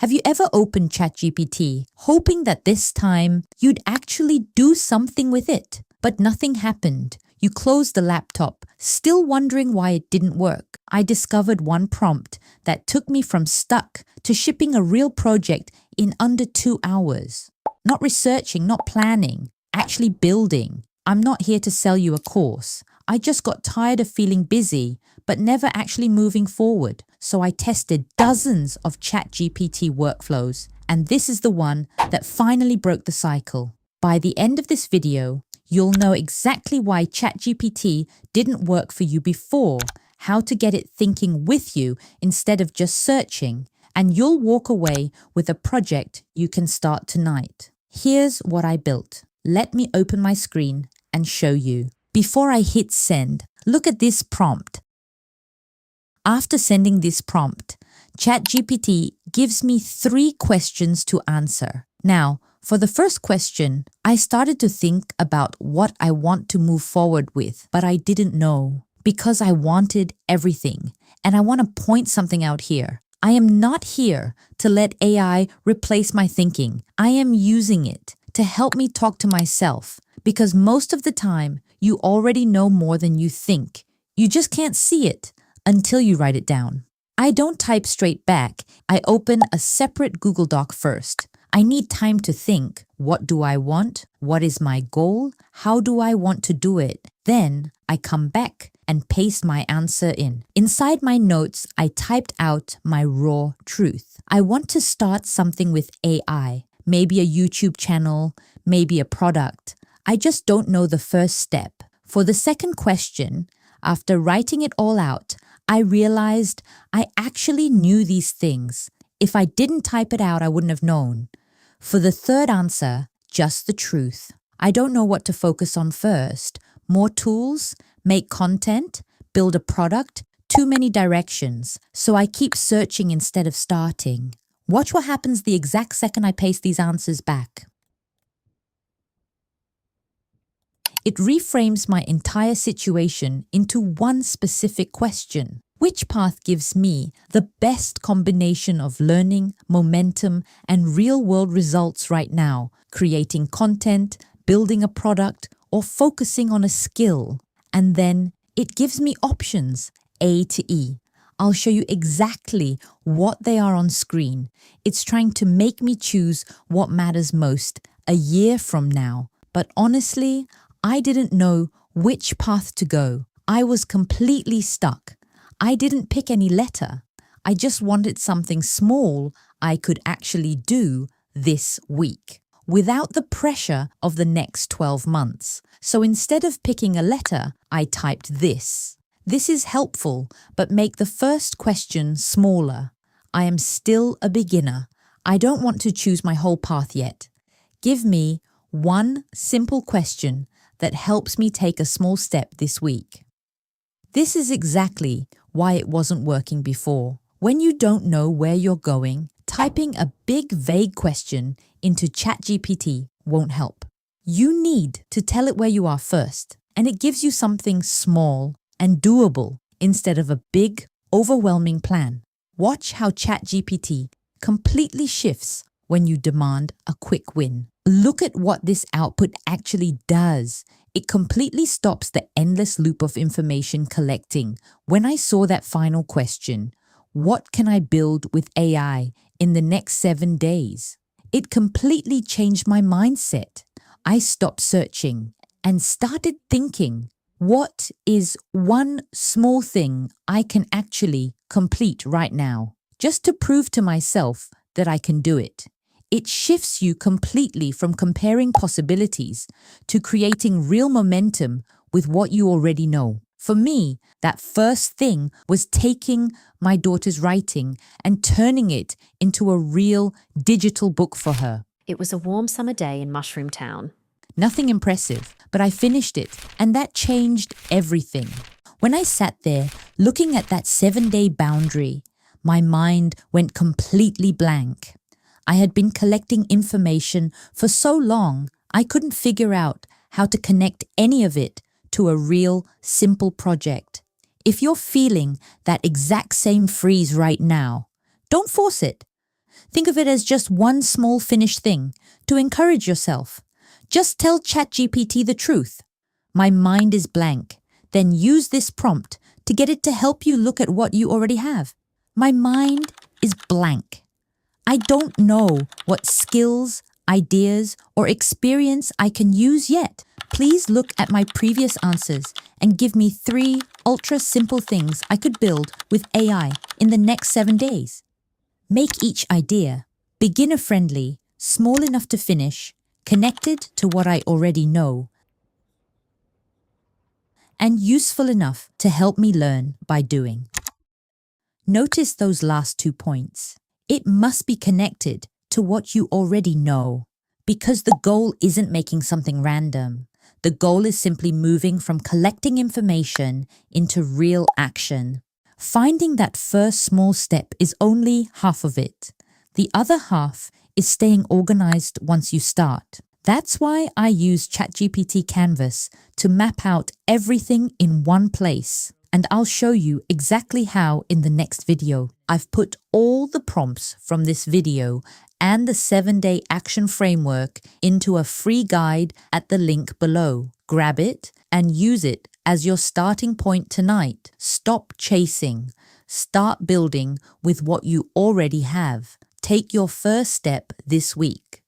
Have you ever opened ChatGPT hoping that this time you'd actually do something with it, but nothing happened? You closed the laptop, still wondering why it didn't work. I discovered one prompt that took me from stuck to shipping a real project in under 2 hours. Not researching, not planning, actually building. I'm not here to sell you a course. I just got tired of feeling busy, but never actually moving forward. So I tested dozens of ChatGPT workflows, and this is the one that finally broke the cycle. By the end of this video, you'll know exactly why ChatGPT didn't work for you before, how to get it thinking with you instead of just searching, and you'll walk away with a project you can start tonight. Here's what I built. Let me open my screen and show you. Before I hit send, look at this prompt. After sending this prompt, ChatGPT gives me 3 questions to answer. Now, for the first question, I started to think about what I want to move forward with, but I didn't know because I wanted everything. And I want to point something out here. I am not here to let AI replace my thinking. I am using it to help me talk to myself because most of the time you already know more than you think. You just can't see it until you write it down. I don't type straight back. I open a separate Google Doc first. I need time to think. What do I want? What is my goal? How do I want to do it? Then I come back and paste my answer in. Inside my notes, I typed out my raw truth. I want to start something with AI, maybe a YouTube channel, maybe a product. I just don't know the first step. For the second question, after writing it all out, I realized I actually knew these things. If I didn't type it out, I wouldn't have known. For the third answer, just the truth. I don't know what to focus on first. More tools, make content, build a product, too many directions. So I keep searching instead of starting. Watch what happens the exact second I paste these answers back. It reframes my entire situation into one specific question. Which path gives me the best combination of learning, momentum, and real-world results right now? Creating content, building a product, or focusing on a skill? And then it gives me options, A to E. I'll show you exactly what they are on screen. It's trying to make me choose what matters most a year from now. But honestly, I didn't know which path to go. I was completely stuck. I didn't pick any letter. I just wanted something small I could actually do this week without the pressure of the next 12 months. So instead of picking a letter, I typed this. This is helpful, but make the first question smaller. I am still a beginner. I don't want to choose my whole path yet. Give me one simple question that helps me take a small step this week. This is exactly why it wasn't working before. When you don't know where you're going, typing a big vague question into ChatGPT won't help. You need to tell it where you are first, and it gives you something small and doable instead of a big, overwhelming plan. Watch how ChatGPT completely shifts when you demand a quick win. Look at what this output actually does. It completely stops the endless loop of information collecting. When I saw that final question, what can I build with AI in the next 7 days? It completely changed my mindset. I stopped searching and started thinking, what is one small thing I can actually complete right now? Just to prove to myself that I can do it. It shifts you completely from comparing possibilities to creating real momentum with what you already know. For me, that first thing was taking my daughter's writing and turning it into a real digital book for her. It was a warm summer day in Mushroom Town. Nothing impressive, but I finished it, and that changed everything. When I sat there looking at that 7-day boundary, my mind went completely blank. I had been collecting information for so long, I couldn't figure out how to connect any of it to a real, simple project. If you're feeling that exact same freeze right now, don't force it. Think of it as just one small finished thing to encourage yourself. Just tell ChatGPT the truth. My mind is blank. Then use this prompt to get it to help you look at what you already have. My mind is blank. I don't know what skills, ideas, or experience I can use yet. Please look at my previous answers and give me 3 ultra simple things I could build with AI in the next 7 days. Make each idea beginner-friendly, small enough to finish, connected to what I already know, and useful enough to help me learn by doing. Notice those last 2 points. It must be connected to what you already know, because the goal isn't making something random. The goal is simply moving from collecting information into real action. Finding that first small step is only half of it. The other half is staying organized once you start. That's why I use ChatGPT Canvas to map out everything in one place. And I'll show you exactly how in the next video. I've put all the prompts from this video and the 7-day action framework into a free guide at the link below. Grab it and use it as your starting point tonight. Stop chasing. Start building with what you already have. Take your first step this week.